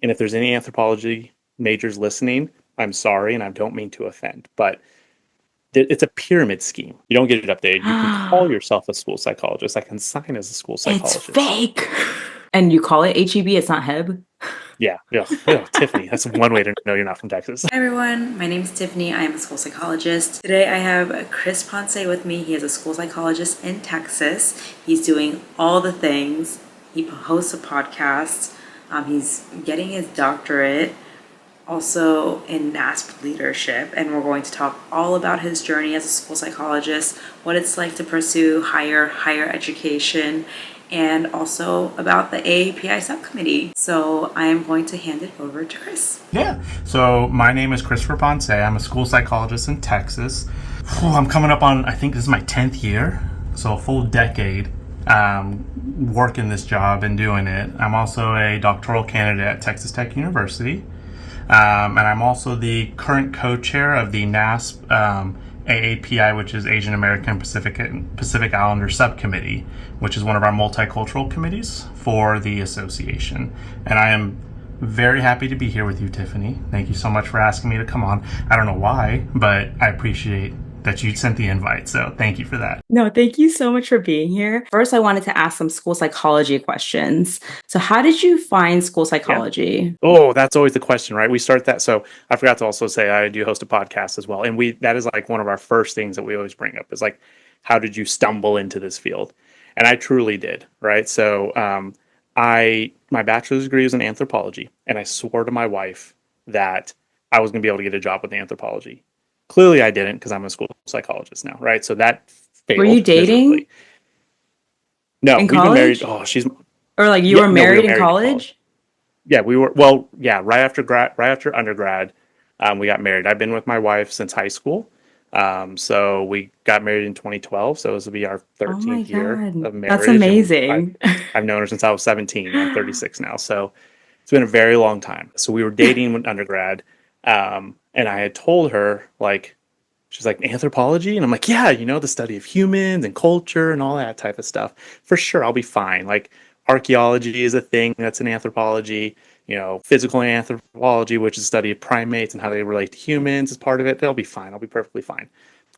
And if there's any anthropology majors listening, I'm sorry, and I don't mean to offend, but it's a pyramid scheme. You don't get it updated. You can call yourself a school psychologist. I can sign as a school It's psychologist. fake. And you call it HEB, it's not Heb. Yeah, yeah, yeah, Tiffany. That's one way to know you're not from Texas. Hi everyone, my name is Tiffany. I am a school psychologist. Today I have Chris Ponce with me. He is a school psychologist in Texas. He's doing all the things. He hosts a podcast. He's getting his doctorate, also in NASP leadership, and we're going to talk all about his journey as a school psychologist, what it's like to pursue higher education, and also about the AAPI Subcommittee. So I am going to hand it over to Chris. Yeah. So my name is Christopher Ponce. I'm a school psychologist in Texas. I'm coming up on, I think this is my 10th year, so a full decade working this job and doing it. I'm also a doctoral candidate at Texas Tech University. And I'm also the current co-chair of the NASP AAPI, which is Asian American Pacific Islander Subcommittee, which is one of our multicultural committees for the association. And I am very happy to be here with you, Tiffany. Thank you so much for asking me to come on. I don't know why, but I appreciate that you sent the invite. So thank you for that. No, thank you so much for being here. First, I wanted to ask some school psychology questions. So, how did you find school Yeah. psychology? Oh, that's always the question, right? We start that. So I forgot to also say I do host a podcast as well. And that is like one of our first things that we always bring up is like, how did you stumble into this field? And I truly did, right? So my bachelor's degree was in anthropology, and I swore to my wife that I was going to be able to get a job with anthropology. Clearly I didn't, because I'm a school psychologist now, right? So that Were you failed dating miserably. No, in we've been married. college? Oh, she's Or like you yeah, were no, we were married in married in college. college? Yeah, we were. Well, yeah, right after undergrad, we got married. I've been with my wife since high school. So we got married in 2012. So this will be our Oh my 13th year God. of That's marriage, and amazing. I've known her since I was 17. I'm 36 now, so it's been a very long time. So we were dating when undergrad, and I had told her, like, she's like, anthropology? And I'm like, yeah, the study of humans and culture and all that type of stuff. For sure, I'll be fine. Like, archaeology is a thing that's in anthropology. Physical anthropology, which is the study of primates and how they relate to humans, is part of it. They'll be fine. I'll be perfectly fine.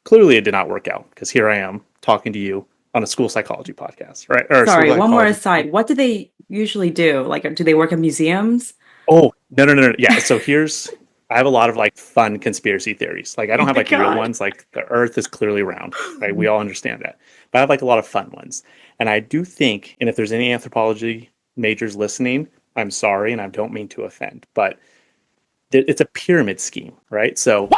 Clearly, it did not work out, because here I am talking to you on a school psychology podcast, right? Or a school Sorry, one more psychology. aside. What do they usually do? Like, do they work in museums? Oh, no, no, no, no. Yeah. So I have a lot of like fun conspiracy theories. Like, I don't Oh have my like real God. ones. Like, the earth is clearly round, right? We all understand that. But I have like a lot of fun ones. And I do think, and if there's any anthropology majors listening, I'm sorry, and I don't mean to offend, but it's a pyramid scheme, right? So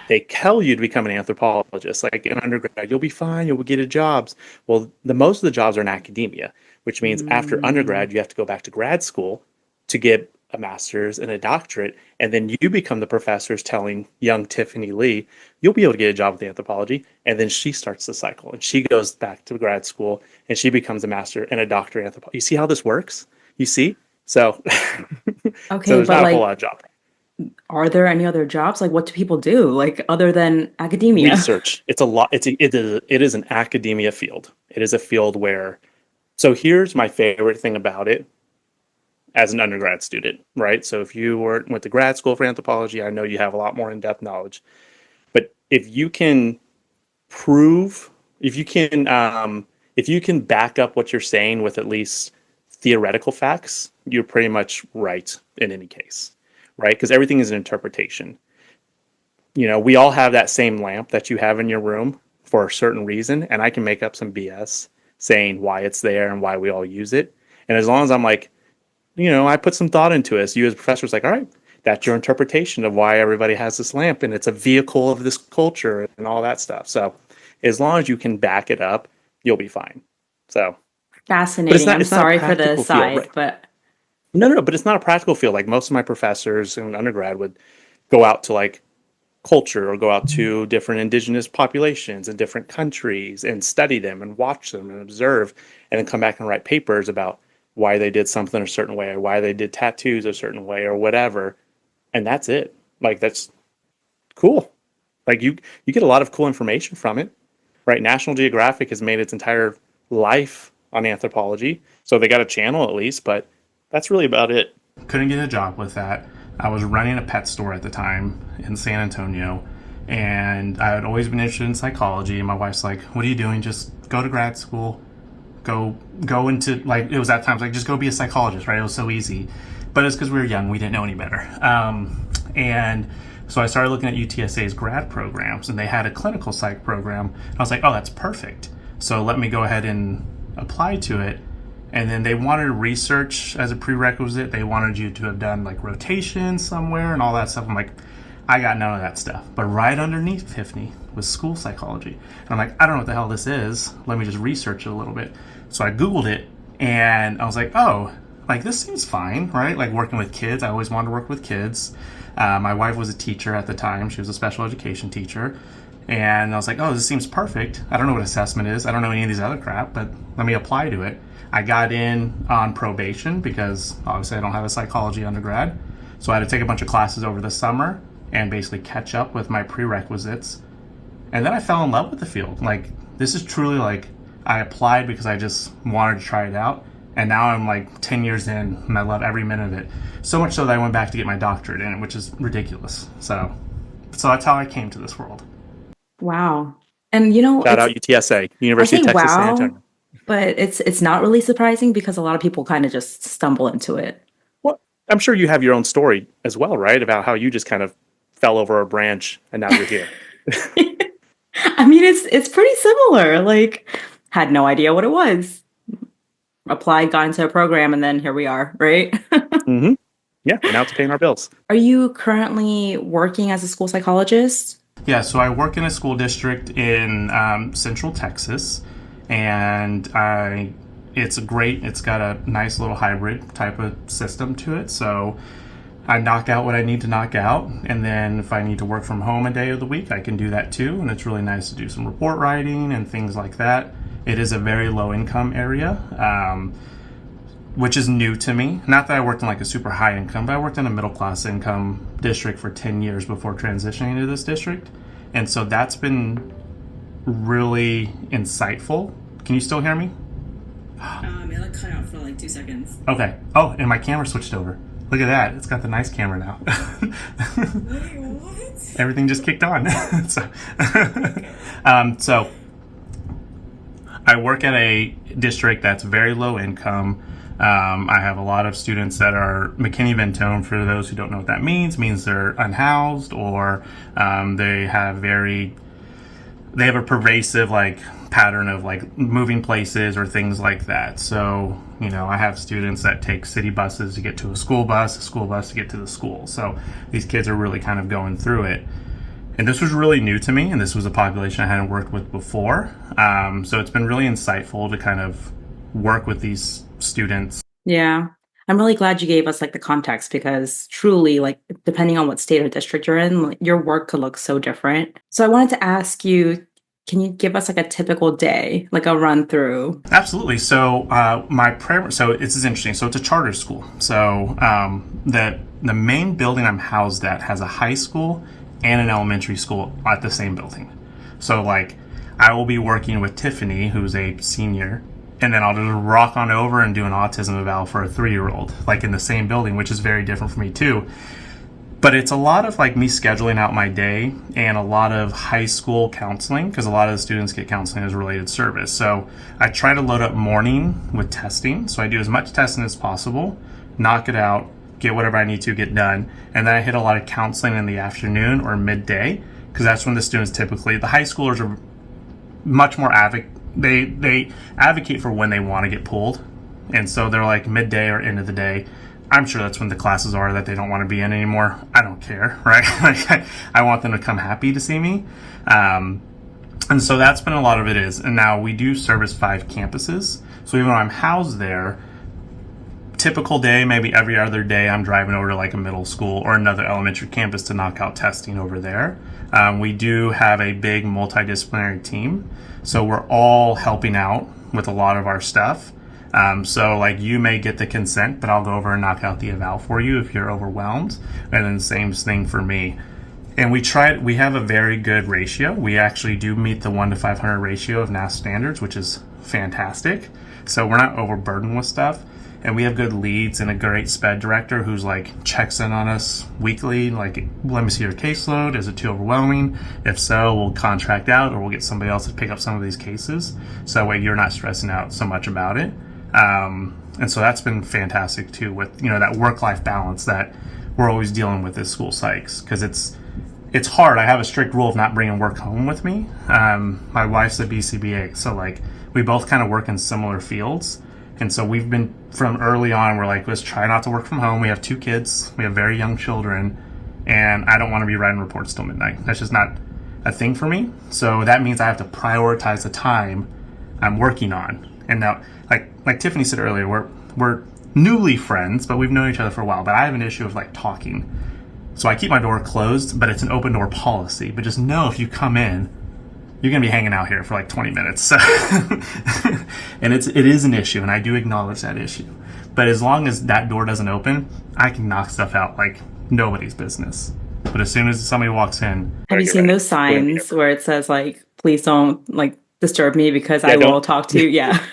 they tell you to become an anthropologist, like in undergrad, you'll be fine, you'll get a jobs. Well, the most of the jobs are in academia, which means after Mm. undergrad, you have to go back to grad school to get a master's and a doctorate, and then you become the professors telling young Tiffany Lee, you'll be able to get a job with anthropology, and then she starts the cycle, and she goes back to grad school, and she becomes a master and a doctor in anthropology. You see how this works? You see? So, so Okay, there's but not a whole lot like, of job are there any other jobs? Like, what do people do? Like, other than academia? research. It's a lot. It is an academia field. It is a field where. So here's my favorite thing about it as an undergrad student, right? So if you went to grad school for anthropology, I know you have a lot more in-depth knowledge. But prove, if you can, if you can back up what you're saying with at least theoretical facts, you're pretty much right in any case, right? Because everything is an interpretation. We all have that same lamp that you have in your room for a certain reason, and I can make up some BS saying why it's there and why we all use it. And as long as I'm like, I put some thought into it, so you as a professor is like, all right, that's your interpretation of why everybody has this lamp, and it's a vehicle of this culture and all that stuff. So as long as you can back it up, you'll be fine. So, but it's Fascinating. not I'm it's not a sorry for the practical field, aside, right? but No, no, no, but it's not a practical field. Like most of my professors in undergrad would go out to like culture or go out to different indigenous populations in different countries and study them and watch them and observe, and then come back and write papers about why they did something a certain way or why they did tattoos a certain way or whatever. And that's it. Like, that's cool. Like, you get a lot of cool information from it, right? National Geographic has made its entire life on anthropology, so they got a channel at least, but that's really about it. couldn't get a job with that. I was running a pet store at the time in San Antonio, and I had always been interested in psychology. And my wife's like, "What are you doing? Just go to grad school. Go into, like, it was that time, like, just go be a psychologist," right? It was so easy. But it's because we were young, we didn't know any better. And so I started looking at UTSA's grad programs, and they had a clinical psych program. I was like, oh, that's perfect. So let me go ahead and apply to it. And then they wanted research as a prerequisite. They wanted you to have done like rotation somewhere and all that stuff. I'm like, I got none of that stuff. But right underneath Tiffany was school psychology. And I'm like, I don't know what the hell this is. Let me just research it a little bit. So I Googled it, and I was like, oh, like, this seems fine, right? Like, working with kids. I always wanted to work with kids. My wife was a teacher at the time. She was a special education teacher. And I was like, oh, this seems perfect. I don't know what assessment is. I don't know any of these other crap, but let me apply to it. I got in on probation because obviously I don't have a psychology undergrad. So I had to take a bunch of classes over the summer and basically catch up with my prerequisites. And then I fell in love with the field. Like, this is truly like, I applied because I just wanted to try it out. And now I'm like 10 years in, and I love every minute of it. So much so that I went back to get my doctorate in it, which is ridiculous. So that's how I came to this world. Wow. And you know, Shout out UTSA, University of Texas, San Antonio. But it's not really surprising because a lot of people kind of just stumble into it. Well, I'm sure you have your own story as well, right? About how you just kind of fell over a branch and now you're here. I mean, it's pretty similar. Like, had no idea what it was. Applied, got into a program, and then here we are, right? Mm-hmm. Yeah, now it's paying our bills. Are you currently working as a school psychologist? Yeah, so I work in a school district in Central Texas, and it's got a nice little hybrid type of system to it. So I knock out what I need to knock out, and then if I need to work from home a day of the week, I can do that too. And it's really nice to do some report writing and things like that. It is a very low income area, which is new to me. Not that I worked in like a super high income, but I worked in a middle class income district for 10 years before transitioning to this district. And so that's been really insightful. Can you still hear me? It like cut out for like 2 seconds. Okay. Oh, and my camera switched over. Look at that. It's got the nice camera now. Wait, what? Everything just kicked on. So I work at a district that's very low income. I have a lot of students that are McKinney-Ventone. For those who don't know what that means they're unhoused, or they have a pervasive like pattern of like moving places or things like that. So, you know, I have students that take city buses to get to a school bus to get to the school. So these kids are really kind of going through it. And this was really new to me, and this was a population I hadn't worked with before. So it's been really insightful to kind of work with these students. Yeah. I'm really glad you gave us like the context because truly, like, depending on what state or district you're in, like, your work could look so different. So I wanted to ask you, can you give us like a typical day, like a run through? Absolutely. So so this is interesting. So it's a charter school. So the main building I'm housed at has a high school and an elementary school at the same building. So like I will be working with Tiffany, who's a senior, and then I'll just rock on over and do an autism eval for a 3-year-old, like in the same building, which is very different for me too. But it's a lot of like me scheduling out my day and a lot of high school counseling, because a lot of the students get counseling as a related service. So I try to load up morning with testing. So I do as much testing as possible, knock it out, get whatever I need to get done. And then I hit a lot of counseling in the afternoon or midday, because that's when the students the high schoolers are much more they advocate for when they want to get pulled. And so they're like midday or end of the day. I'm sure that's when the classes are that they don't want to be in anymore. I don't care, right? Like I want them to come happy to see me. And so that's been a lot of it is. And now we do service 5 campuses. So even when I'm housed there, typical day, maybe every other day, I'm driving over to like a middle school or another elementary campus to knock out testing over there. We do have a big multidisciplinary team. So we're all helping out with a lot of our stuff. So like you may get the consent, but I'll go over and knock out the eval for you if you're overwhelmed. And then same thing for me. And we have a very good ratio. We actually do meet the 1 to 500 ratio of NASP standards, which is fantastic. So we're not overburdened with stuff. and we have good leads and a great sped director who's like checks in on us weekly, like, let me see your caseload, is it too overwhelming? If so, we'll contract out or we'll get somebody else to pick up some of these cases, so that way you're not stressing out so much about it. And so that's been fantastic too, with, you know, that work-life balance that we're always dealing with as school psychs, because it's hard. I have a strict rule of not bringing work home with me. My wife's a BCBA, so like we both kind of work in similar fields. And so we've been, from early on, we're like, let's try not to work from home. We have 2 kids. We have very young children. And I don't want to be writing reports till midnight. That's just not a thing for me. So that means I have to prioritize the time I'm working on. And now, like Tiffany said earlier, we're newly friends, but we've known each other for a while. But I have an issue of like talking. So I keep my door closed, but it's an open door policy. But just know if you come in, you're going to be hanging out here for like 20 minutes. So and it is an issue, and I do acknowledge that issue. But as long as that door doesn't open, I can knock stuff out like nobody's business. But as soon as somebody walks in... Have you seen those signs where it says like, please don't like disturb me because I will talk to you? Yeah.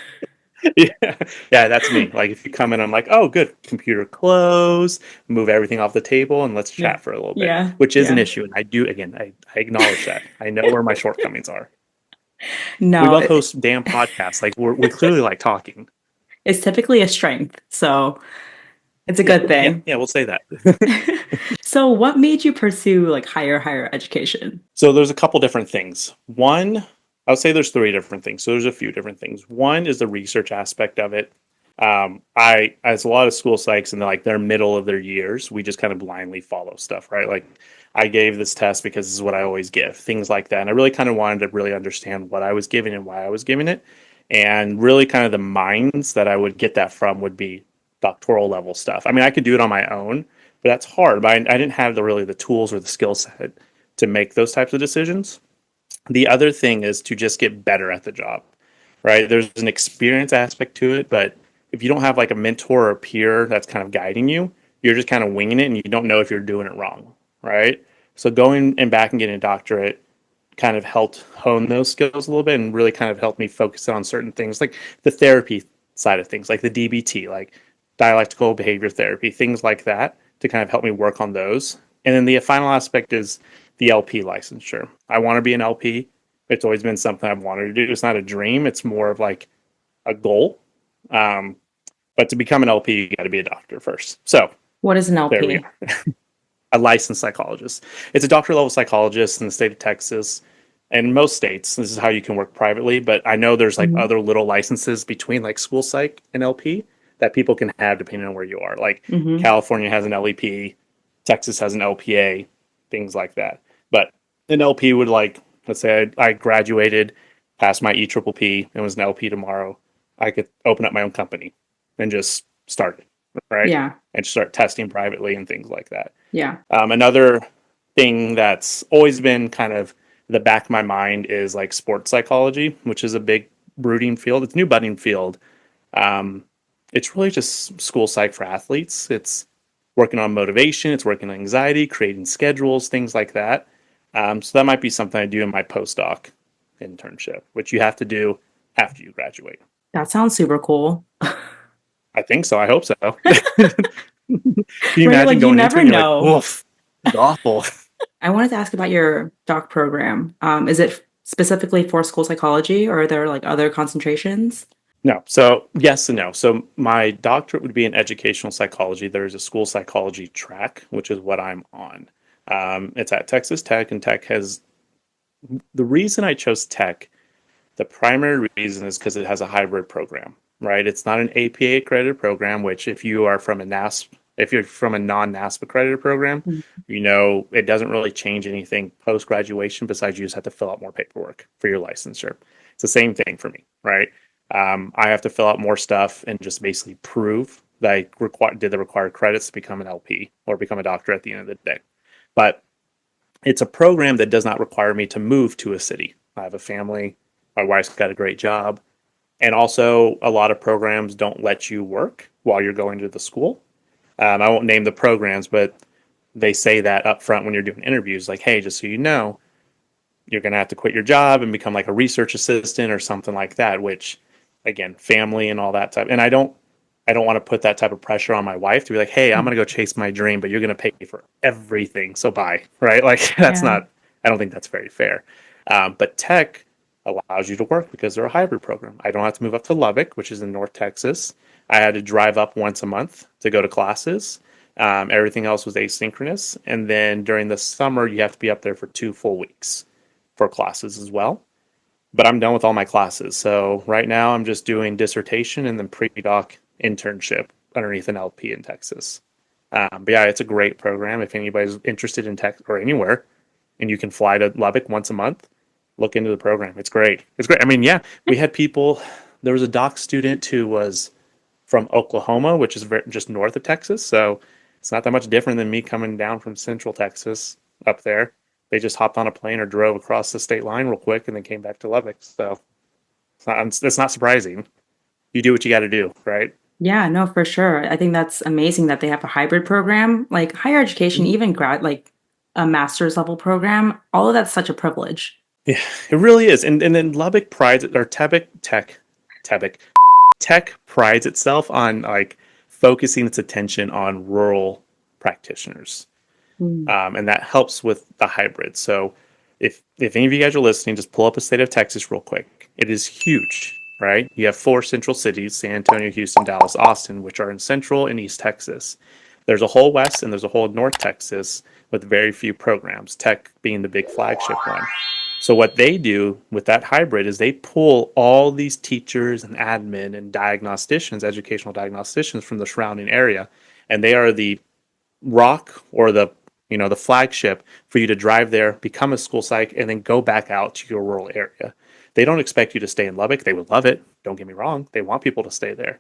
Yeah, that's me. Like if you come in, I'm like, oh, good, computer closed, move everything off the table, and let's chat for a little bit, which is an issue. And I acknowledge that. I know where my shortcomings are. No, we both host damn podcasts. Like we clearly like talking. It's typically a strength, so it's a good thing. Yeah, we'll say that. So what made you pursue like higher education? So there's a couple different things. One, I would say there's 3 different things. So there's a few different things. One is the research aspect of it. As a lot of school psychs in their middle of their years, we just kind of blindly follow stuff, right? Like I gave this test because this is what I always give, things like that. And I really kind of wanted to really understand what I was giving and why I was giving it. And really kind of the minds that I would get that from would be doctoral level stuff. I mean, I could do it on my own, but that's hard. But I didn't have the tools or the skill set to make those types of decisions. The other thing is to just get better at the job, right? There's an experience aspect to it, but if you don't have like a mentor or a peer that's kind of guiding you, you're just kind of winging it and you don't know if you're doing it wrong, right? So going and back and getting a doctorate kind of helped hone those skills a little bit and really kind of helped me focus on certain things like the therapy side of things, like the DBT, like dialectical behavior therapy, things like that to kind of help me work on those. And then the final aspect is the LP licensure. I want to be an LP. It's always been something I've wanted to do. It's not a dream. It's more of like a goal. But to become an LP, you got to be a doctor first. So what is an LP? There we are. A licensed psychologist. It's a doctoral level psychologist in the state of Texas. And most states, this is how you can work privately. But I know there's like other little licenses between like school psych and LP that people can have depending on where you are. Like California has an LEP, Texas has an LPA, things like that. But an LP would like, let's say I graduated, passed my EAPP, and was an LP tomorrow. I could open up my own company and just start it, right? Yeah. And start testing privately and things like that. Yeah. Another thing that's always been kind of the back of my mind is like sports psychology, which is a big brooding field. It's a new budding field. It's really just school psych for athletes. It's working on motivation. It's working on anxiety, creating schedules, things like that. So that might be something I do in my postdoc internship, which you have to do after you graduate. That sounds super cool. I think so. I hope so. Can you imagine like, going you into never it and know. you're like, oof, it's awful. I wanted to ask about your doc program. Is it specifically for school psychology, or are there like other concentrations? No. So yes and no. So my doctorate would be in educational psychology. There's a school psychology track, which is what I'm on. It's at Texas Tech, and Tech has... The reason I chose Tech, the primary reason is because it has a hybrid program, right? It's not an APA accredited program, which if you are from a NASP, if you're from a non-NASP accredited program, you know, it doesn't really change anything post-graduation besides you just have to fill out more paperwork for your licensure. It's the same thing for me, right? I have to fill out more stuff and just basically prove that I did the required credits to become an LP or become a doctor at the end of the day. But it's a program that does not require me to move to a city. I have a family. My wife's got a great job. And also, a lot of programs don't let you work while you're going to the school. I won't name the programs, but they say that up front when you're doing interviews, like, hey, just so you know, you're going to have to quit your job and become like a research assistant or something like that, which, again, family and all that type. And I don't I don't want to put that type of pressure on my wife to be like, hey, I'm going to go chase my dream, but you're going to pay for everything. So bye. Right. Like that's Yeah. not, I don't think that's very fair. But tech allows you to work because they're a hybrid program. I don't have to move up to Lubbock, which is in North Texas. I had to drive up once a month to go to classes. Everything else was asynchronous. And then during the summer, you have to be up there for 2 full weeks for classes as well. But I'm done with all my classes. So right now I'm just doing dissertation and then pre-doc internship underneath an LP in Texas. But yeah, it's a great program. If anybody's interested in tech or anywhere and you can fly to Lubbock once a month, look into the program. It's great. It's great. I mean, yeah, we had people, there was a doc student who was from Oklahoma, which is just north of Texas. So it's not that much different than me coming down from central Texas up there. They just hopped on a plane or drove across the state line real quick and then came back to Lubbock. So it's not surprising. You do what you got to do, right? Yeah, no, for sure. I think that's amazing that they have a hybrid program, like higher education, even grad, like a master's level program. All of that's such a privilege. Yeah, it really is. And then Lubbock prides or Tebic Tech prides itself on like focusing its attention on rural practitioners. Mm. And that helps with the hybrid. So if any of you guys are listening, just pull up a state of Texas real quick. It is huge, right? You have 4 central cities, San Antonio, Houston, Dallas, Austin, which are in central and east Texas. There's a whole west and there's a whole north Texas with very few programs, tech being the big flagship one. So what they do with that hybrid is they pull all these teachers and admin and diagnosticians, educational diagnosticians from the surrounding area, and they are the rock or the flagship for you to drive there, become a school psych, and then go back out to your rural area. They don't expect you to stay in Lubbock. They would love it. Don't get me wrong. They want people to stay there.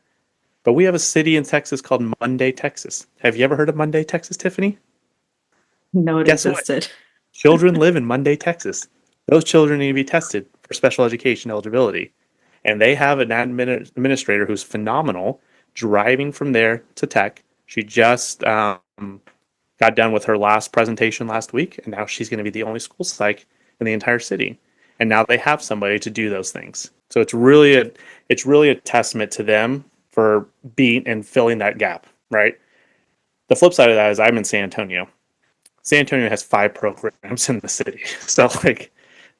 But we have a city in Texas called Monday, Texas. Have you ever heard of Monday, Texas, Tiffany? No, it Guess what? existed. Children live in Monday, Texas. Those children need to be tested for special education eligibility. And they have an administrator who's phenomenal driving from there to tech. She just got done with her last presentation last week, and now she's going to be the only school psych in the entire city. And now they have somebody to do those things. So it's really a testament to them for being and filling that gap, right? The flip side of that is I'm in San Antonio. San Antonio has 5 programs in the city. So like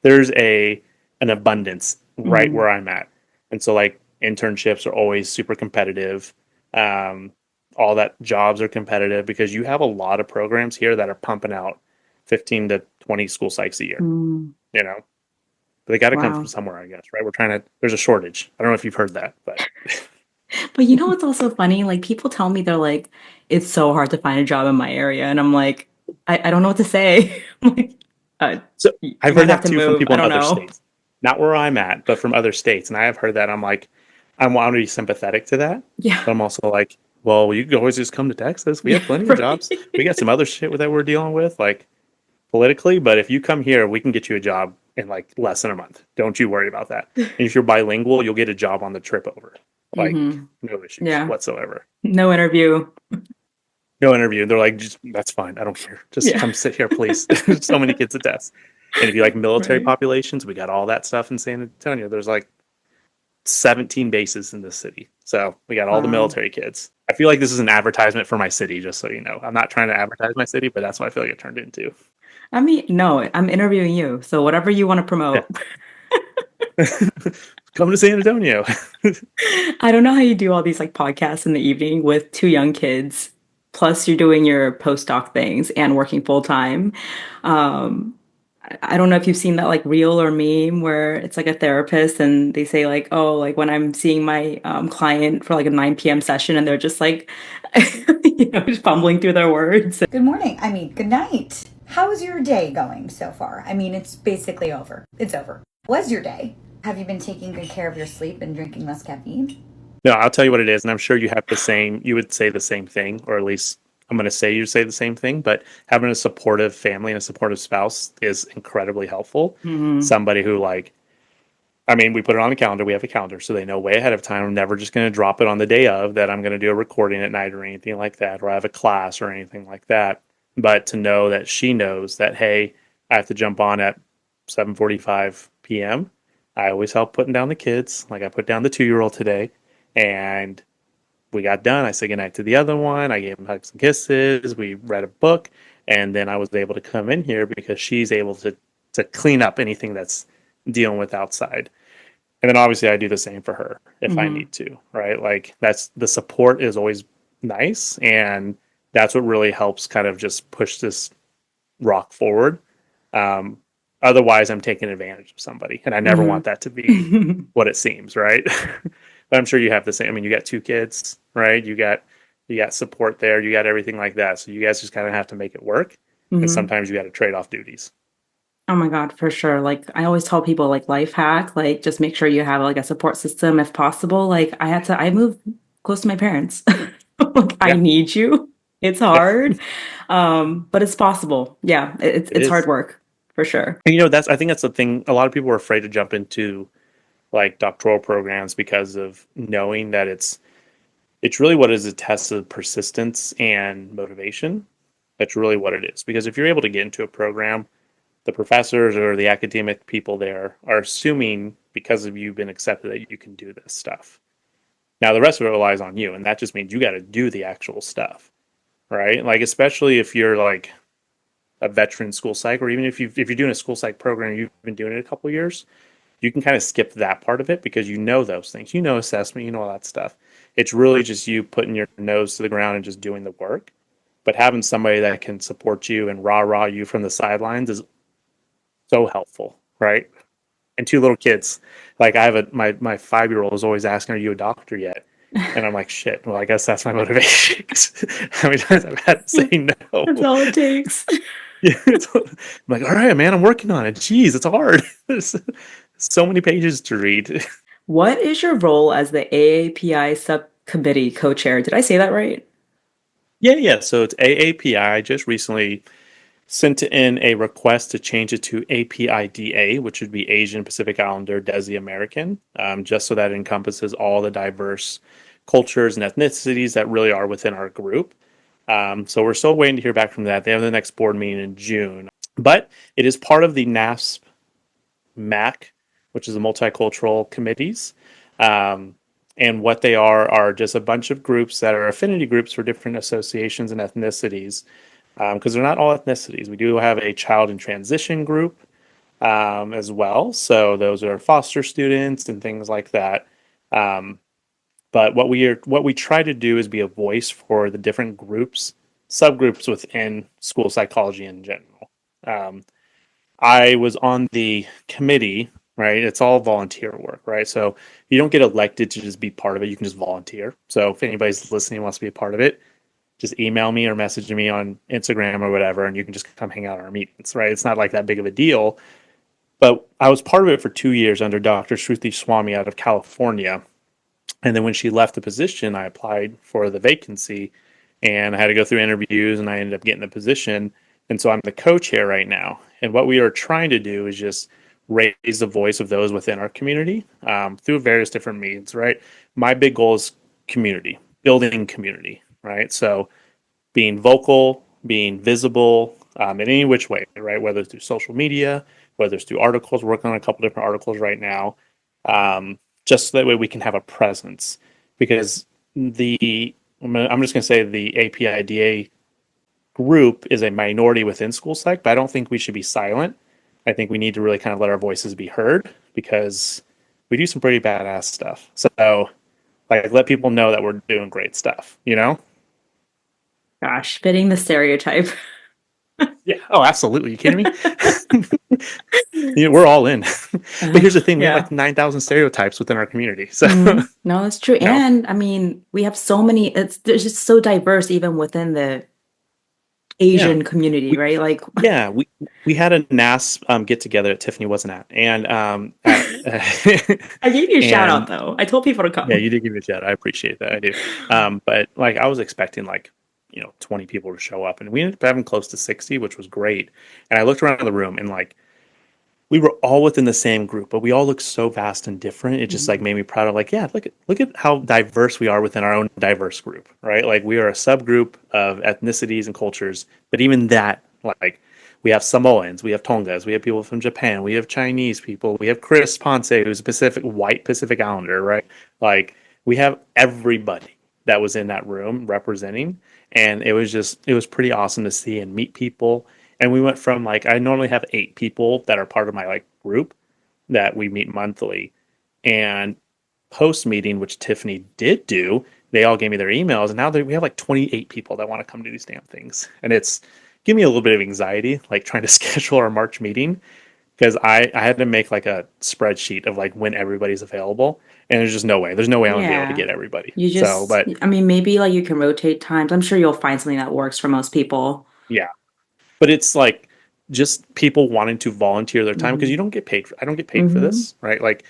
there's an abundance right where I'm at. And so like internships are always super competitive. All that jobs are competitive because you have a lot of programs here that are pumping out 15 to 20 school psychs a year, you know, but they got to come Wow. from somewhere, I guess, right? There's a shortage. I don't know if you've heard that, but But you know what's also funny? Like people tell me they're like, it's so hard to find a job in my area. And I'm like, I don't know what to say. I'm like, so you I've might heard have that to too from move. people I in don't other know. states, not where I'm at, but from other states. And I have heard that. I'm like, I want to be sympathetic to that. Yeah. But I'm also like, well, you can always just come to Texas. We have Yeah, plenty of jobs. right. We got some other shit that we're dealing with, like politically. But if you come here, we can get you a job in like less than a month. Don't you worry about that. And if you're bilingual, you'll get a job on the trip over. Like no issues Yeah. whatsoever. No interview. No interview. They're like, just that's fine. I don't care. Just Yeah. come sit here, please. So many kids to test. And if you like military Right. populations, we got all that stuff in San Antonio. There's like 17 bases in this city. So we got all the Wow. military kids. I feel like this is an advertisement for my city, just so you know. I'm not trying to advertise my city, but that's what I feel like it turned into. I mean, no, I'm interviewing you. So whatever you want to Yeah. promote. Come to San Antonio. I don't know how you do all these like podcasts in the evening with 2 young kids. Plus you're doing your postdoc things and working full time. Um, I don't know if you've seen that like reel or meme where it's like a therapist and they say like, oh, like when I'm seeing my client for like a 9 p.m. session and they're just like, just fumbling through their words. Good morning. I mean, good night. How is your day going so far? I mean, it's basically over. It's over. Was your day? Have you been taking good care of your sleep and drinking less caffeine? No, I'll tell you what it is, and I'm sure you would say the same thing, or at least I'm going to say you say the same thing, but having a supportive family and a supportive spouse is incredibly helpful. Somebody who we put it on the calendar, we have a calendar, so they know way ahead of time. I'm never just going to drop it on the day of that I'm going to do a recording at night or anything like that, or I have a class or anything like that. But to know that she knows that, hey, I have to jump on at 7:45 p.m. I always help putting down the kids. Like I put down the 2-year-old today, and we got done. I said goodnight to the other one. I gave him hugs and kisses. We read a book, and then I was able to come in here because she's able to clean up anything that's dealing with outside. And then obviously I do the same for her if I need to, right? Like that's the support is always nice, and that's what really helps kind of just push this rock forward. Otherwise, I'm taking advantage of somebody, and I never want that to be what it seems, right? But I'm sure you have the same. I mean, you got two kids, right? You got support there, you got everything like that. So you guys just kind of have to make it work, and sometimes you got to trade off duties. Oh my God, for sure. Like I always tell people like life hack, like just make sure you have like a support system if possible. Like I moved close to my parents. Like I Yeah, need you. It's yeah, hard. But it's possible. Yeah, it it's hard is. work for sure. And that's I think that's the thing. A lot of people are afraid to jump into like doctoral programs because of knowing that it's really what is a test of persistence and motivation. That's really what it is. Because if you're able to get into a program, the professors or the academic people there are assuming because of you been accepted that you can do this stuff. Now the rest of it relies on you, and that just means you got to do the actual stuff, right? Like especially if you're like a veteran school psych, or even if you're doing a school psych program, you've been doing it a couple of years, you can kind of skip that part of it because you know those things. You know assessment, you know all that stuff. It's really just you putting your nose to the ground and just doing the work. But having somebody that can support you and rah you from the sidelines is so helpful, right? And two little kids. Like I have my 5-year-old is always asking, "Are you a doctor yet?" And I'm like, "Shit." Well, I guess that's my motivation. 'Cause how many times I've had to say no. That's all it takes. Yeah, I'm like, "All right, man, I'm working on it." Jeez, it's hard. There's so many pages to read. What is your role as the AAPI Subcommittee co-chair? Did I say that right? Yeah. So it's AAPI. I just recently sent in a request to change it to APIDA, which would be Asian Pacific Islander Desi American, just so that it encompasses all the diverse cultures and ethnicities that really are within our group. So we're still waiting to hear back from that. They have the next board meeting in June, but it is part of the NASP MAC, which is the multicultural committees. And what they are just a bunch of groups that are affinity groups for different associations and ethnicities, because they're not all ethnicities. We do have a child in transition group as well. So those are foster students and things like that. But what we try to do is be a voice for the different groups, subgroups within school psychology in general. I was on the committee, right? It's all volunteer work, right? So you don't get elected to just be part of it. You can just volunteer. So if anybody's listening wants to be a part of it, just email me or message me on Instagram or whatever, and you can just come hang out at our meetings, right? It's not like that big of a deal. But I was part of it for 2 years under Dr. Shruti Swami out of California. And then when she left the position, I applied for the vacancy and I had to go through interviews and I ended up getting the position. And so I'm the co-chair right now. And what we are trying to do is just raise the voice of those within our community through various different means, right? My big goal is community, building community, right? So being vocal, being visible in any which way, right? Whether it's through social media, whether it's through articles, we're working on a couple different articles right now, just so that way we can have a presence. Because I'm just going to say the APIDA group is a minority within school psych, but I don't think we should be silent. I think we need to really kind of let our voices be heard because we do some pretty badass stuff. So, like, let people know that we're doing great stuff, you know? Gosh, fitting the stereotype. Yeah. Oh, absolutely. You kidding me? We're all in. But here's the thing: we have Yeah. like 9,000 stereotypes within our community. So, No, that's true. you know, And I mean, we have so many, there's just so diverse even within the yeah, Asian community, we right? Like, yeah we had a NASP get together that Tiffany wasn't at, and at I gave you a shout out and though. I told people to yeah, come. you did give me a shout. I appreciate that. I do. But like I was expecting like 20 people to show up, and we ended up having close to 60, which was great. And I looked around the room, and like we were all within the same group, but we all look so vast and different. It just like made me proud of like, yeah, look at how diverse we are within our own diverse group, right? Like we are a subgroup of ethnicities and cultures, but even that, like we have Samoans, we have Tongas, we have people from Japan, we have Chinese people, we have Chris Ponce, who's a white Pacific Islander, right? Like we have everybody, that was in that room representing. And it was pretty awesome to see and meet people. And we went from like, I normally have 8 people that are part of my like group that we meet monthly. And post meeting, which Tiffany did do, they all gave me their emails. And now we have like 28 people that want to come to these damn things. And it's give me a little bit of anxiety, like trying to schedule our March meeting, because I had to make like a spreadsheet of like when everybody's available, and there's just no way. There's no way I'm gonna be able to Yeah. get everybody. You So, just, but I mean, maybe like you can rotate times. I'm sure you'll find something that works for most people. yeah, but it's like just people wanting to volunteer their time because Hmm. you don't get paid. I don't get paid for Hmm. this, right? Like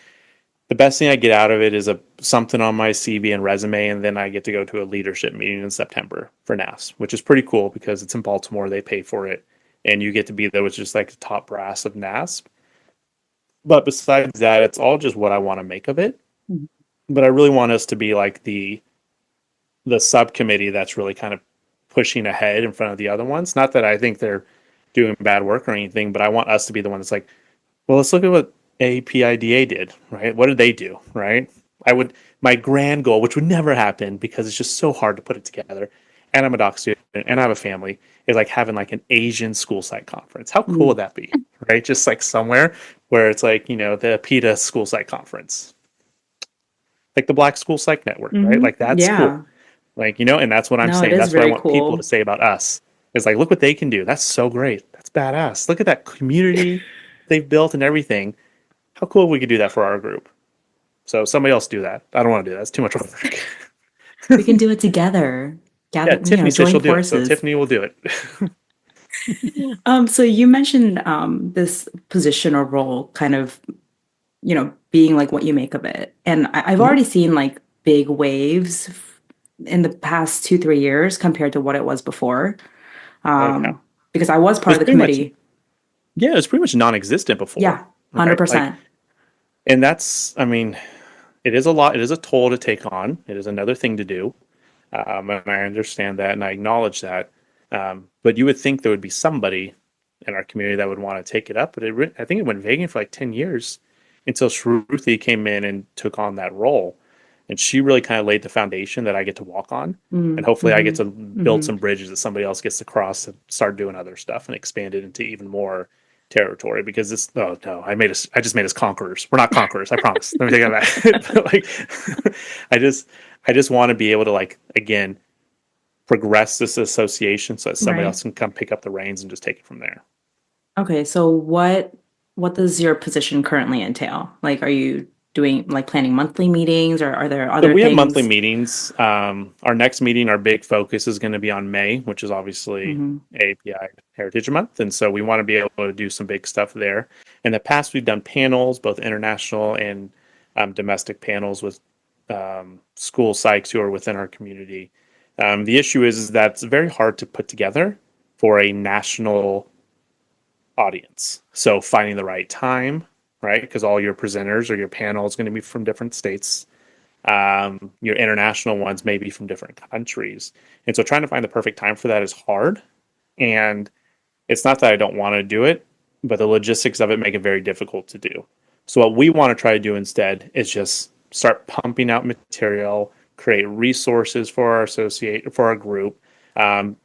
the best thing I get out of it is a something on my CV and resume, and then I get to go to a leadership meeting in September for NASP, which is pretty cool because it's in Baltimore. They pay for it, and you get to be there with just like the top brass of NASP. But besides that, it's all just what I want to make of it. But I really want us to be like the subcommittee that's really kind of pushing ahead in front of the other ones. Not that I think they're doing bad work or anything, but I want us to be the one that's like, well, let's look at what APIDA did, right? What did they do, right? My grand goal, which would never happen because it's just so hard to put it together, and I'm a doc student and I have a family, is like having like an Asian school psych conference. How cool would that be, right? Just like somewhere where it's like, the PETA school psych conference, like the Black School Psych Network, right? Hmm. Like that's cool. Yeah. Like, and that's what I'm No, it saying. is That's what I very want people to cool. say about us. It's like, look what they can do. That's so great. That's badass. Look at that community they've built and everything. How cool if we could do that for our group. So somebody else do that. I don't want to do that. It's too much work. We can do it together. Yeah, Gather, Tiffany said join she'll do it. So forces. Tiffany will do it. So you mentioned this position or role kind of, being like what you make of it. And I've Mhm. already seen like big waves in the past 2, 3 years compared to what it was before. Oh yeah. Um, because I was It part was of the pretty much committee. yeah, it was pretty much non-existent before. Yeah, Right? Like 100%. and that's I mean, it is a lot. It is a toll to take on. It is another thing to do. And I understand that and I acknowledge that. But you would think there would be somebody in our community that would want to take it up. But I think it went vacant for like 10 years until Shruti came in and took on that role. And she really kind of laid the foundation that I get to walk on. And hopefully I get Mm-hmm. to build Mm-hmm. some bridges that somebody else gets to cross and start doing other stuff and expand it into even more territory because oh no, I just made us conquerors. We're not conquerors, I promise. Let me take that back. But like I just I just want to be able to like again progress this association so that somebody Right. else can come pick up the reins and just take it from there. Okay, so what does your position currently entail? Like, are you doing like planning monthly meetings, or are there So other we have monthly things? meetings. Our next meeting, our big focus is going to be on May, which is obviously Hmm. AAPI Heritage Month, and so we want to be able to do some big stuff there. In the past, we've done panels, both international and domestic panels with school psychs who are within our community. The issue is that it's very hard to put together for a national audience. So finding the right time, right? Because all your presenters or your panel is going to be from different states. Your international ones may be from different countries. And so trying to find the perfect time for that is hard. And it's not that I don't want to do it, but the logistics of it make it very difficult to do. So what we want to try to do instead is just start pumping out material, create resources for our group,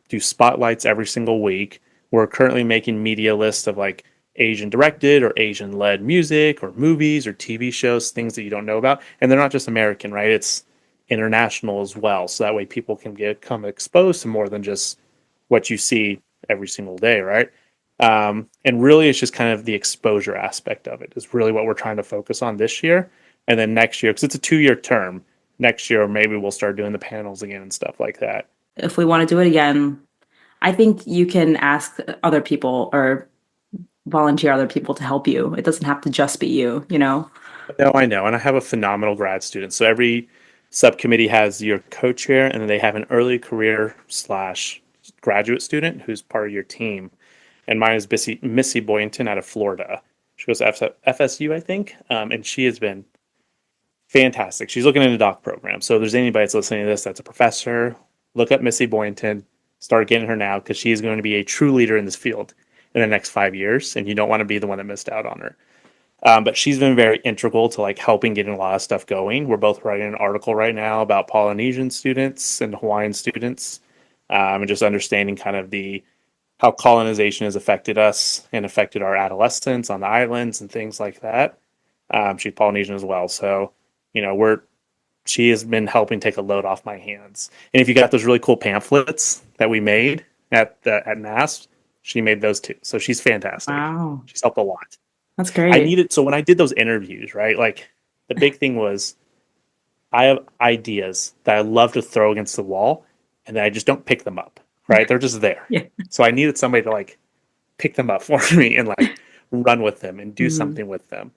do spotlights every single week. We're currently making media lists of like Asian directed or Asian led music or movies or TV shows, things that you don't know about. And they're not just American, right? It's international as well. So that way people can become exposed to more than just what you see every single day, right? And really, it's just kind of the exposure aspect of it is really what we're trying to focus on this year. And then next year, because it's a 2 year term, next year maybe we'll start doing the panels again and stuff like that. If we want to do it again, I think you can ask other people or volunteer other people to help you. It doesn't have to just be you, you know? No, I know. And I have a phenomenal grad student. So every subcommittee has your co-chair and then they have an early career slash graduate student who's part of your team. And mine is Missy Boynton out of Florida. She goes to FSU, I think. And she has been fantastic. She's looking into doc program. So if there's anybody that's listening to this that's a professor, look up Missy Boynton, start getting her now because she is going to be a true leader in this field in the next 5 years. And you don't want to be the one that missed out on her. But she's been very integral to like helping getting a lot of stuff going. We're both writing an article right now about Polynesian students and Hawaiian students, and just understanding kind of the how colonization has affected us and affected our adolescence on the islands and things like that. She's Polynesian as well, so we're she has been helping take a load off my hands. And if you got those really cool pamphlets that we made at NASP, she made those too. So she's fantastic. Wow. She's helped a lot. That's great. I needed so when I did those interviews, right? Like the big thing was I have ideas that I love to throw against the wall, and then I just don't pick them up. Right? They're just there. Yeah. So I needed somebody to like pick them up for me and like run with them and do something with them.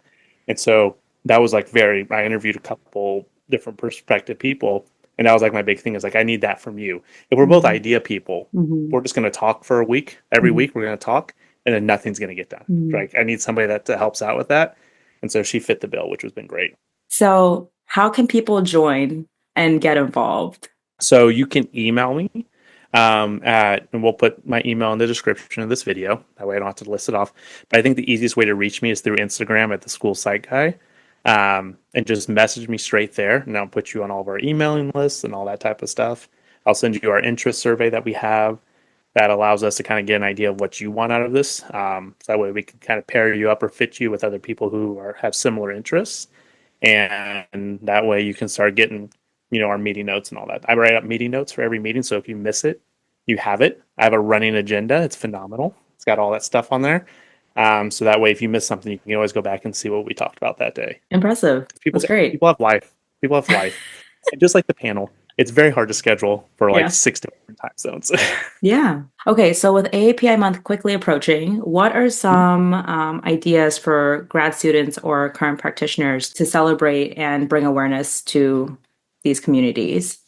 And so that was like I interviewed a couple different prospective people, and that was like my big thing is like I need that from you. If we're both idea people, we're just going to talk for a week. Every week we're going to talk, and then nothing's going to get done. Like I need somebody that helps out with that. And so she fit the bill, which has been great. So how can people join and get involved? So you can email me and we'll put my email in the description of this video. That way I don't have to list it off. But I think the easiest way to reach me is through Instagram at TheSchoolPsychGuy. And just message me straight there, and I'll put you on all of our emailing lists and all that type of stuff. I'll send you our interest survey that we have that allows us to kind of get an idea of what you want out of this. So that way we can kind of pair you up or fit you with other people who have similar interests. And that way you can start getting, our meeting notes and all that. I write up meeting notes for every meeting. So if you miss it, you have it. I have a running agenda. It's phenomenal. It's got all that stuff on there. So that way, if you miss something, you can always go back and see what we talked about that day. Impressive. That's great. People have life. And just like the panel, it's very hard to schedule for like 6 different time zones. Yeah. Okay. So with AAPI month quickly approaching, what are some ideas for grad students or current practitioners to celebrate and bring awareness to these communities?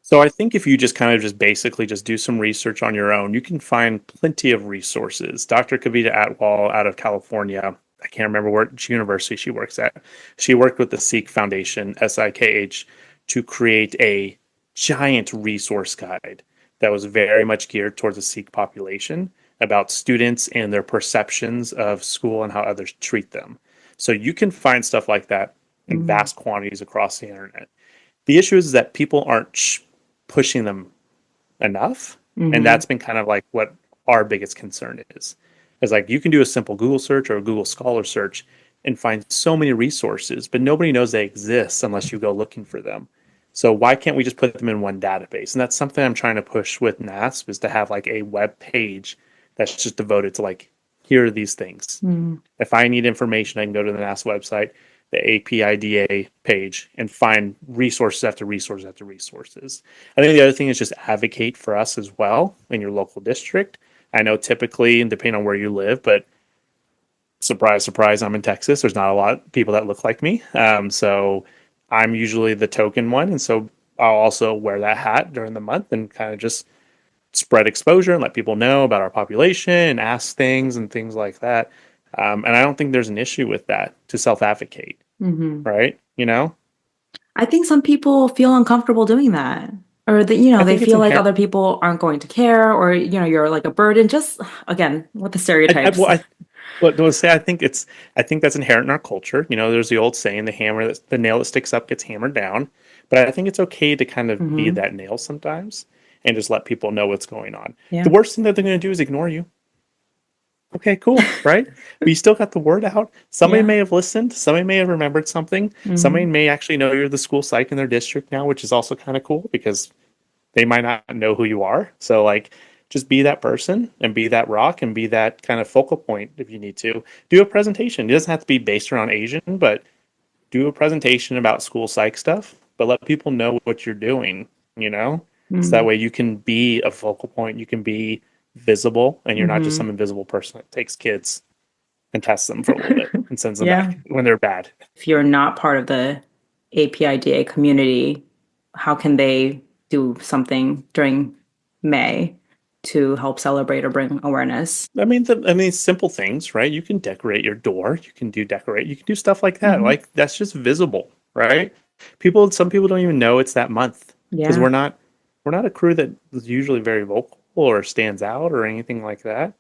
So I think if you just kind of just basically just do some research on your own, you can find plenty of resources. Dr. Kavita Atwal out of California, I can't remember which university she works at. She worked with the Psych Foundation, SIKH, to create a giant resource guide that was very much geared towards the Sikh population about students and their perceptions of school and how others treat them. So you can find stuff like that in vast quantities across the internet. The issue is that people aren't pushing them enough. And that's been kind of like what our biggest concern is like you can do a simple Google search or a Google Scholar search and find so many resources, but nobody knows they exist unless you go looking for them. So why can't we just put them in one database? And that's something I'm trying to push with NASP is to have like a web page that's just devoted to like, here are these things. If I need information, I can go to the NASP website, the APIDA page, and find resources after resources after resources. I think the other thing is just advocate for us as well in your local district. I know typically, and depending on where you live, but surprise, surprise, I'm in Texas. There's not a lot of people that look like me. So I'm usually the token one. And so I'll also wear that hat during the month and kind of just spread exposure and let people know about our population and ask things and things like that. And I don't think there's an issue with that to self-advocate, right? I think some people feel uncomfortable doing that, or that they feel like other people aren't going to care, or you're like a burden. Just again with the stereotypes. I think that's inherent in our culture. There's the old saying, the nail that sticks up gets hammered down. But I think it's okay to kind of be that nail sometimes and just let people know what's going on. Yeah. The worst thing that they're going to do is ignore you. Okay, cool, right? But you still got the word out. Somebody may have listened. Somebody may have remembered something. Somebody may actually know you're the school psych in their district now, which is also kind of cool because they might not know who you are. So, like, just be that person and be that rock and be that kind of focal point if you need to. Do a presentation. It doesn't have to be based around Asian, but do a presentation about school psych stuff, but let people know what you're doing, So that way you can be a focal point. You can be visible, and you're not just some invisible person that takes kids and tests them for a little bit and sends them back when they're bad. If you're not part of the APIDA community, how can they do something during May to help celebrate or bring awareness? I mean, simple things, right? You can decorate your door. You can do stuff like that. Like that's just visible, right? Some people don't even know it's that month because we're not a crew that is usually very vocal or stands out or anything like that.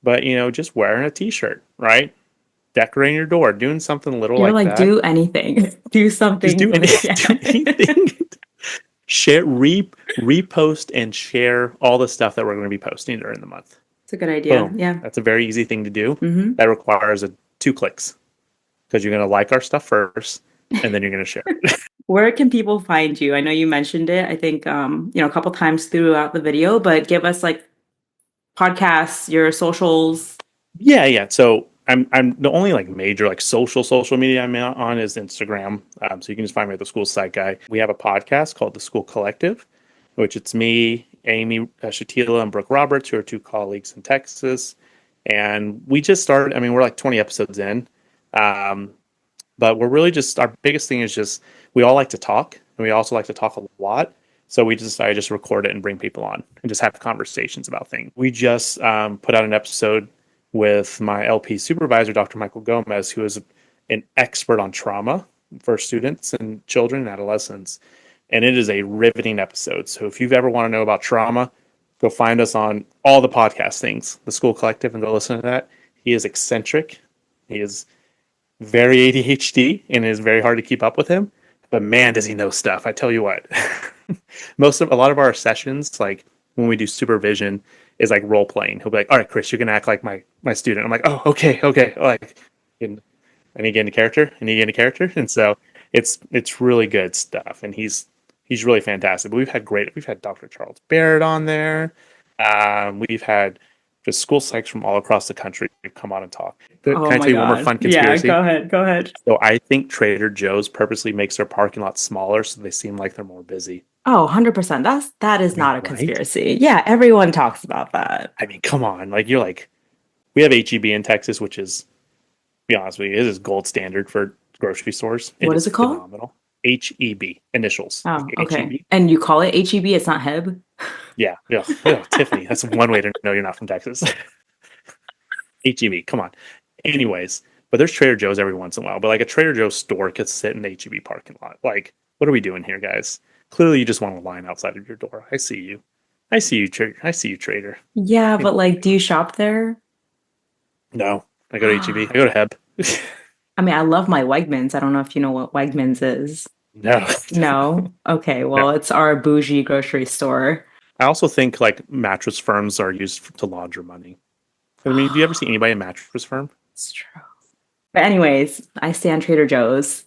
But, just wearing a t-shirt, right? decorating your door, doing something little You're like like, that. do anything. Do something. Just do anything. Yeah. Do anything. Share, repost, and share all the stuff that we're going to be posting during the month. It's a good idea. Boom. Yeah. That's a very easy thing to do. Mm-hmm. That requires 2 clicks because you're going to like our stuff first, and then you're going to share it. Where can people find you? I know you mentioned it, I think, a couple times throughout the video, but give us like podcasts, your socials. Yeah. So I'm the only like major like social media I'm on is Instagram. So you can just find me at the School Psych Guy. We have a podcast called The School Collective, which it's me, Amy Shatila, and Brooke Roberts, who are 2 colleagues in Texas. And we just started. I mean, we're like 20 episodes in, but we're really just our biggest thing is just we all like to talk, and we also like to talk a lot. So we decided to just record it and bring people on and just have conversations about things. We just put out an episode with my LP supervisor, Dr. Michael Gomez, who is an expert on trauma for students and children and adolescents. And it is a riveting episode. So if you've ever want to know about trauma, go find us on all the podcast things, the School Collective, and go listen to that. He is eccentric. He is very ADHD, and it is very hard to keep up with him. But man, does he know stuff. I tell you what. A lot of our sessions, like when we do supervision, is like role playing. He'll be like, "All right, Chris, you're gonna act like my student." I'm like, "Oh, okay." Like, and you get into character, and so it's really good stuff. And he's really fantastic. But we've had Dr. Charles Barrett on there. We've had just school psychs from all across the country come on and talk. Can I tell you one more fun conspiracy? Yeah, go ahead. So I think Trader Joe's purposely makes their parking lot smaller so they seem like they're more busy. Oh, 100%. That is not a conspiracy. Yeah, everyone talks about that. I mean, come on. Like, you're like, we have HEB in Texas, which is, to be honest with you, it is gold standard for grocery stores. What is it called? Phenomenal. HEB, initials. Oh, okay. HEB. And you call it HEB, it's not Heb? Yeah. Tiffany, that's one way to know you're not from Texas. HEB, come on. Anyways, but there's Trader Joe's every once in a while. But like a Trader Joe's store could sit in the HEB parking lot. Like, what are we doing here, guys? Clearly, you just want a line outside of your door. I see you. I see you, Trader. Yeah, but like, do you shop there? No, I go to HEB. I go to Heb. I mean, I love my Wegmans. I don't know if you know what Wegmans is. No. No? Okay, well, It's our bougie grocery store. I also think like mattress firms are used to launder money. I mean, do you ever see anybody in a mattress firm? It's true. But anyways, I stand Trader Joe's.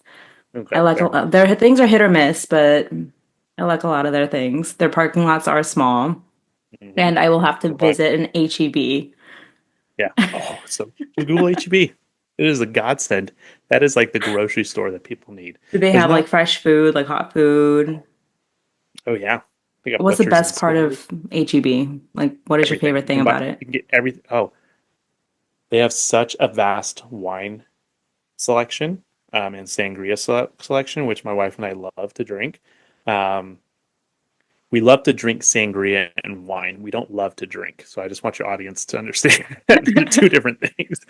Okay, I like their things are hit or miss, but I like a lot of their things. Their parking lots are small, and I will have to visit an HEB. Yeah. Oh, so Google HEB. It is a godsend. That is like the grocery store that people need. Do they have like fresh food, like hot food? Oh yeah. What's the best part of HEB? Like, what is your favorite thing about it? You can get everything. Oh, they have such a vast wine selection and sangria selection, which my wife and I love to drink. We love to drink sangria and wine. We don't love to drink. So I just want your audience to understand that they're 2 different things.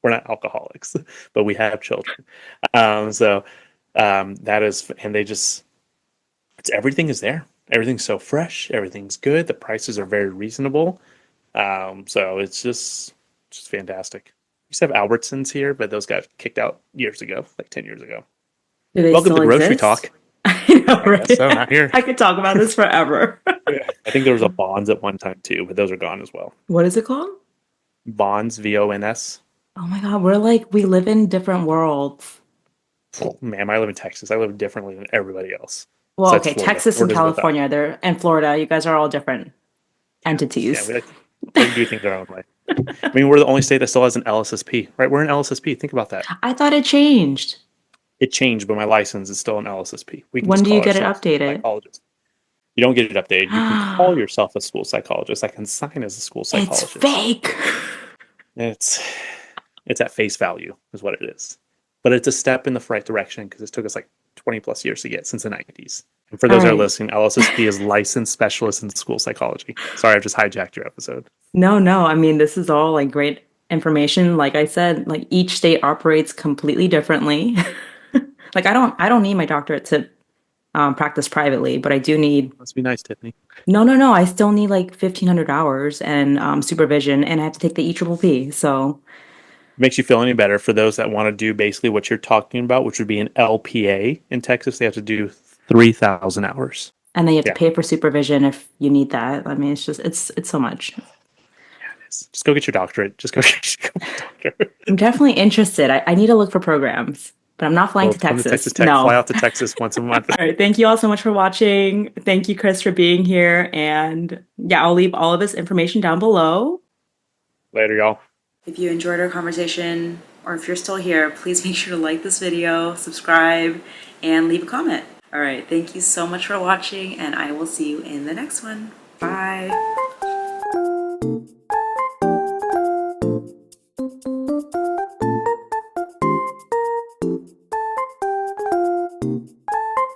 We're not alcoholics, but we have children. That is, and everything is there. Everything's so fresh. Everything's good. The prices are very reasonable. So it's just fantastic. We used to have Albertsons here, but those got kicked out years ago, like 10 years ago. Do they Welcome to still Grocery exist? Talk. I know, right? So not here. I could talk about this forever. I think there was a Bonds at one time too, but those are gone as well. What is it called? Bonds, VONS. Oh my God, we live in different worlds. Ma'am, I live in Texas. I live differently than everybody else. Well, Besides okay, Florida. Texas and Florida's California, they're and Florida. You guys are all different entities. Yeah, we do things our own way. I mean, we're the only state that still has an LSSP, right? We're an LSSP. Think about that. I thought it changed. It changed, but my license is still an LSSP. When do you get it updated? You don't get it updated. You can call yourself a school psychologist. I can sign as a school psychologist. It's fake. It's at face value is what it is. But it's a step in the right direction because it took us like 20 plus years to get since the 90s. And for those that are listening, LSSP is licensed specialist in school psychology. Sorry, I've just hijacked your episode. No. I mean, this is all like great information. Like I said, like each state operates completely differently. Like I don't need my doctorate to practice privately, but I do need. Must be nice, Tiffany. No. I still need like 1,500 hours and supervision, and I have to take the AAPI. So makes you feel any better, for those that want to do basically what you're talking about, which would be an LPA in Texas, they have to do 3,000 hours. And then you have Yeah. to pay for supervision if you need that. I mean, it's so much. Just go get your doctorate. Just go get your doctorate. I'm definitely interested. I need to look for programs, but I'm not flying Well, to come to Texas. Texas Tech. No. Fly out to Texas once a month. All right. Thank you all so much for watching. Thank you, Chris, for being here. And yeah, I'll leave all of this information down below. Later, y'all. If you enjoyed our conversation, or if you're still here, please make sure to like this video, subscribe, and leave a comment. All right, thank you so much for watching, and I will see you in the next one. Bye.